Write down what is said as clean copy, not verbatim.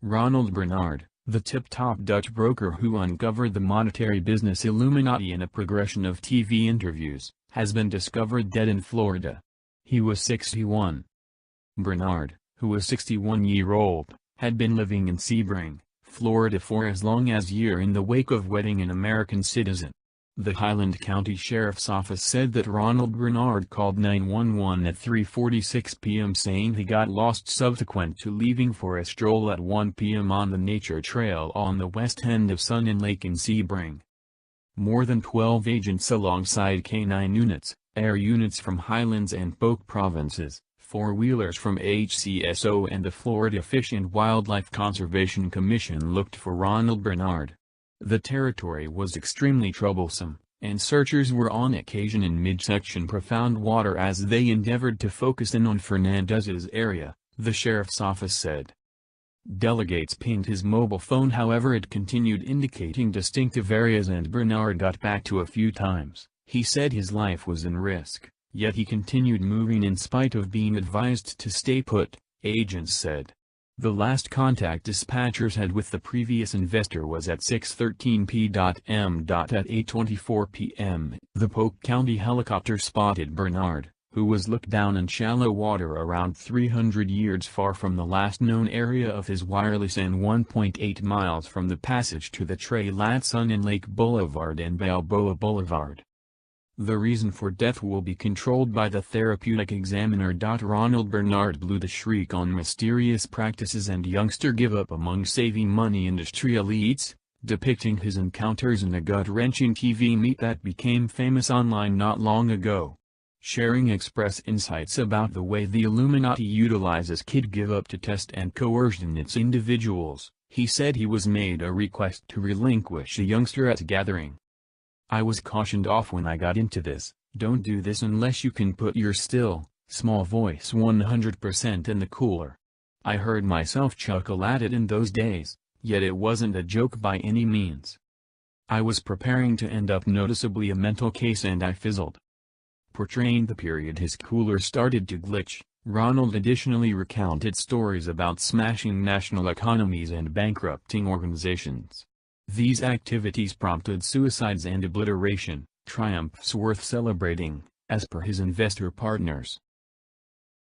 Ronald Bernard, the tip-top Dutch broker who uncovered the monetary business Illuminati in a progression of TV interviews, has been discovered dead in Florida. He was 61. Bernard, who was 61-year-old, had been living in Sebring, Florida for as long as a year in the wake of wedding an American citizen. The Highland County Sheriff's Office said that Ronald Bernard called 911 at 3:46 p.m. saying he got lost subsequent to leaving for a stroll at 1 p.m. on the nature trail on the west end of Sun and Lake in Sebring. More than 12 agents alongside K-9 units, air units from Highlands and Polk provinces, four-wheelers from HCSO and the Florida Fish and Wildlife Conservation Commission looked for Ronald Bernard. The territory was extremely troublesome, and searchers were on occasion in midsection profound water as they endeavored to focus in on Fernandez's area, the sheriff's office said. Delegates pinged his mobile phone, however it continued indicating distinctive areas, and Bernard got back to a few times. He said his life was in risk, yet he continued moving in spite of being advised to stay put, agents said. The last contact dispatchers had with the previous investor was at 6:13 p.m. At 8:24 p.m., the Polk County helicopter spotted Bernard, who was looked down in shallow water around 300 yards far from the last known area of his wireless and 1.8 miles from the passage to the trail at Sun and Lake Boulevard and Balboa Boulevard. The reason for death will be controlled by the therapeutic examiner. Ronald Bernard blew the shriek on mysterious practices and youngster give-up among saving money industry elites, depicting his encounters in a gut-wrenching TV meet that became famous online not long ago. Sharing express insights about the way the Illuminati utilizes kid give-up to test and coercion its individuals, he said he was made a request to relinquish a youngster at a gathering. I was cautioned off when I got into this, don't do this unless you can put your still, small voice 100% in the cooler. I heard myself chuckle at it in those days, yet it wasn't a joke by any means. I was preparing to end up noticeably a mental case and I fizzled. Portraying the period his cooler started to glitch, Ronald additionally recounted stories about smashing national economies and bankrupting organizations. These activities prompted suicides and obliteration, triumphs worth celebrating, as per his investor partners.